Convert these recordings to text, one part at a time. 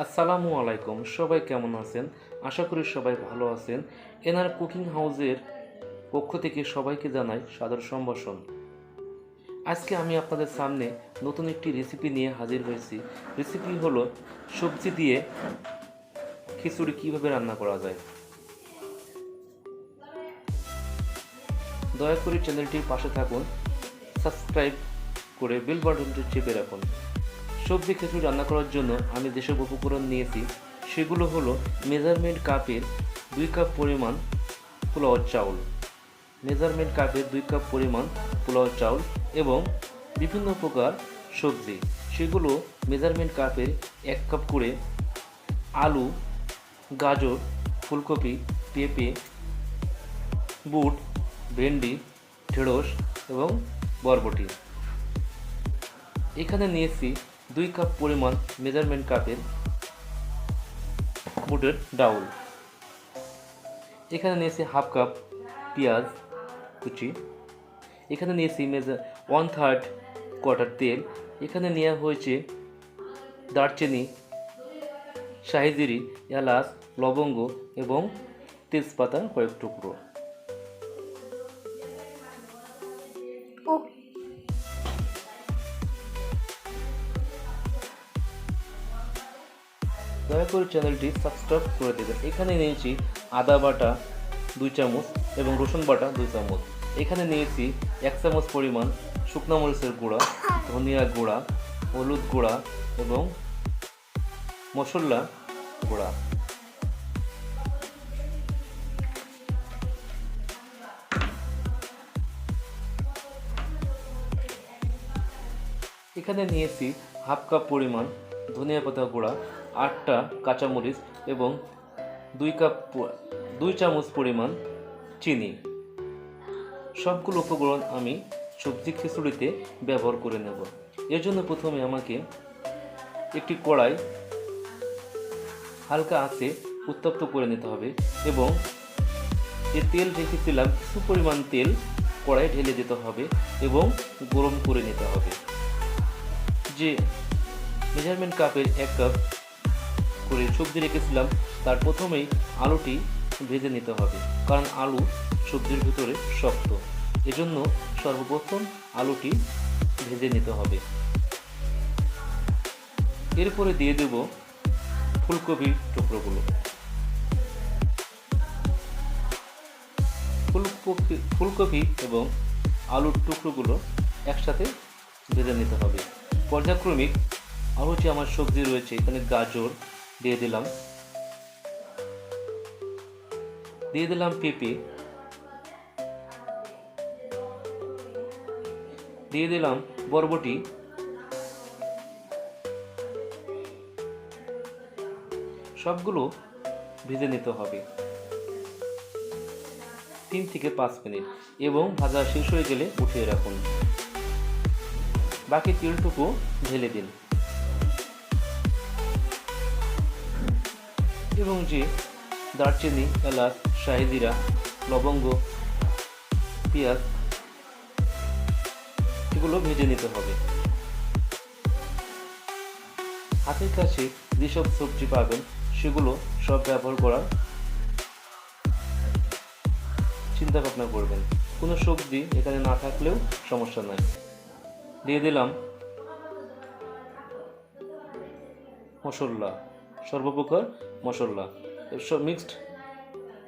আসসালামু আলাইকুম, সবাই কেমন আছেন? আশা করি সবাই ভালো আছেন। এনার কুকিং হাউসের পক্ষ থেকে সবাইকে জানাই সাদর সম্ভাষণ। আজকে আমি আপনাদের সামনে নতুন একটি রেসিপি নিয়ে হাজির হয়েছি। রেসিপি হলো সবজি দিয়ে খিচুড়ি কীভাবে রান্না করা যায়। দয়া করে চ্যানেলটির পাশে থাকুন, সাবস্ক্রাইব করে বেল বাটনটি চেপে রাখুন। সবজি খিচুড়ি রান্না করার জন্য আমি যেসব উপকরণ নিয়েছি সেগুলো হলো মেজারমেন্ট কাপের 2 কাপ পরিমাণ পোলাও চাউল, মেজারমেন্ট কাপের 2 কাপ পরিমাণ পোলাও চাউল এবং বিভিন্ন প্রকার সবজি, সেগুলো মেজারমেন্ট কাপের 1 কাপ করে আলু, গাজর, ফুলকপি, পেঁপে, বুট, ভেন্ডি, ঢেঁড়স এবং বরবটি। এখানে নিয়েছি 2 কাপ পরিমাণ মেজারমেন্ট কাপের বুটের ডাউল। এখানে নিয়েছি হাফ কাপ পেঁয়াজ কুচি। এখানে নিয়েছি 1/3 কোয়াটার তেল। এখানে নেওয়া হয়েছে দারচিনি, শাহিজিরি, এলাচ, লবঙ্গ এবং তেজপাতা কয়েক টুকরো। দয়া করে চ্যানেলটি সাবস্ক্রাইব করে দেবেন। এখানে নিয়েছি আদা বাটা 2 চামচ এবং রসুন বাটা 2 চামচ। এখানে নিয়েছি 1 চামচ পরিমাণ শুকনো মরিচের গুঁড়া, ধনিয়া গুঁড়া, হলুদ গুঁড়া এবং মশলা গুঁড়া। এখানে নিয়েছি হাফ কাপ পরিমাণ ধনিয়া পাতা গুঁড়া, 8টা কাঁচামরিচ এবং 2 চামচ পরিমাণ চিনি। সবগুলো উপকরণ আমি সবজি খিচুড়িতে ব্যবহার করে নেব। এর জন্য প্রথমে আমাকে একটি কড়াই হালকা আঁচে উত্তপ্ত করে নিতে হবে এবং যে তেল রেখেছিলাম কিছু পরিমাণ তেল কড়াই ঢেলে দিতে হবে এবং গরম করে নিতে হবে। যে মেজারমেন্ট কাপের 1 কাপ করে সবজি রেখেছিলাম তার প্রথমেই আলুটি ভেজে নিতে হবে, কারণ আলু সবজির ভিতরে শক্ত, এজন্য সর্বপ্রথম আলুটি ভেজে নিতে হবে। এরপরে দিয়ে দেব ফুলকপির টুকরোগুলো। ফুলকপি এবং আলুর টুকরোগুলো একসাথে ভেজে নিতে হবে। পর্যায়ক্রমিক আরও যে আমার সবজি রয়েছে, এখানে গাজর দিয়ে দিলাম, পেঁপে দিয়ে দিলাম, বরবটি, সবগুলো ভেজে নিতে হবে 3 থেকে 5 মিনিট এবং ভাজা শেষ হয়ে গেলে উঠিয়ে রাখুন। বাকি তেলটুকু ঢেলে দিন এবং যে দারচিনি, এলাচ, শাহিজিরা, লবঙ্গ, পেঁয়াজ এগুলো ভেজে নিতে হবে। হাতের কাছে যেসব সবজি পাবেন সেগুলো সব ব্যবহার করার চিন্তা ভাবনা করবেন। কোনো সবজি এখানে না থাকলেও সমস্যা নাই। দিয়ে দিলাম মশলা, সর্বপ্রকার মশলা সব মিক্সড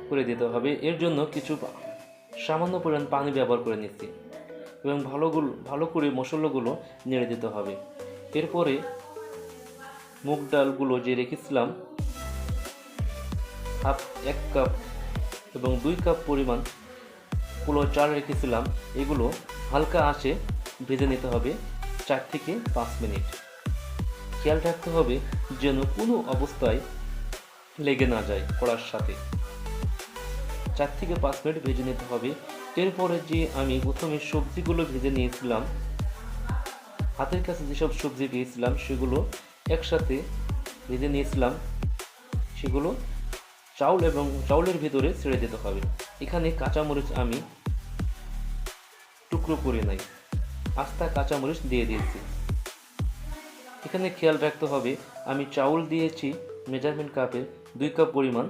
করে দিতে হবে। এর জন্য কিছু সামান্য পরিমাণ পানি ব্যবহার করে নিচ্ছি এবং ভালো করে মশলাগুলো নেড়ে দিতে হবে। এরপরে মুগ ডালগুলো যে রেখেছিলাম 1 কাপ এবং 2 কাপ পরিমাণ পোলাও চাল রেখেছিলাম, এগুলো হালকা আঁচে ভেজে নিতে হবে 4 থেকে 5 মিনিট। খেয়াল রাখতে হবে যেন কোনো অবস্থায় লেগে না যায় কড়ার সাথে। 4 থেকে 5 মিনিট ভেজে নিতে হবে। এরপরে যে আমি প্রথমে সবজিগুলো ভেজে নিয়েছিলাম, হাতের কাছে যেসব সবজি পেয়েছিলাম সেগুলো একসাথে ভেজে নিয়েছিলাম, সেগুলো চাউল এবং চাউলের ভিতরে ছেড়ে দিতে হবে। এখানে কাঁচামরিচ আমি টুকরো করে নাই, আস্তা কাঁচামরিচ দিয়ে দিয়েছি। এখানে খেয়াল রাখতে হবে আমি চাউল দিয়েছি মেজারমেন্ট কাপের 2 কাপ পরিমাণ,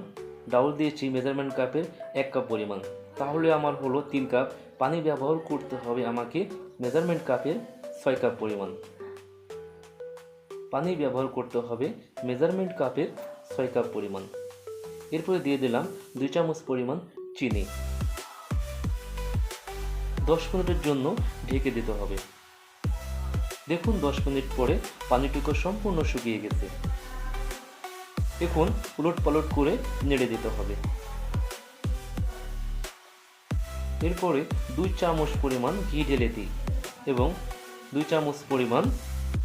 ডাউল দিয়েছি মেজারমেন্ট কাপের 1 কাপ পরিমাণ। তাহলে আমার হলো 3 কাপ। পানি ব্যবহার করতে হবে আমাকে মেজারমেন্ট কাপের 6 কাপ পরিমাণ। পানি ব্যবহার করতে হবে মেজারমেন্ট কাপের 6 কাপ পরিমাণ। এরপরে দিয়ে দিলাম 2 চামচ পরিমাণ চিনি। 10 মিনিটের জন্য ঢেকে দিতে হবে। দেখুন 10 মিনিট পরে পানিটুকু সম্পূর্ণ শুকিয়ে গেছে। এখন উলটপালট করে নেড়ে দিতে হবে। এরপরে 2 চামচ পরিমাণ ঘি ঢেলে দিই এবং 2 চামচ পরিমাণ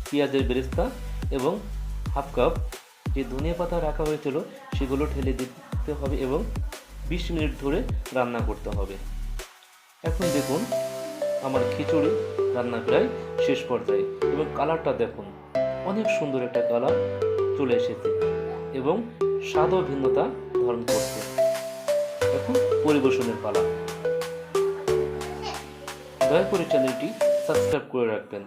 পেঁয়াজের বেরেস্তা এবং হাফ কাপ যে ধনিয়া পাতা রাখা হয়েছিল সেগুলো ঢেলে দিতে হবে এবং 20 মিনিট ধরে রান্না করতে হবে। এখন দেখুন আমার খিচুড়ি রান্না প্রায় শেষ পর্যায়ে এবং কালারটা দেখুন, অনেক সুন্দর একটা কালার চলে এসেছে এবং স্বাদও ভিন্নতা ধারণ করছে। এখন পরিবেশনের পালা। দয়া করে চ্যানেলটি সাবস্ক্রাইব করে রাখবেন।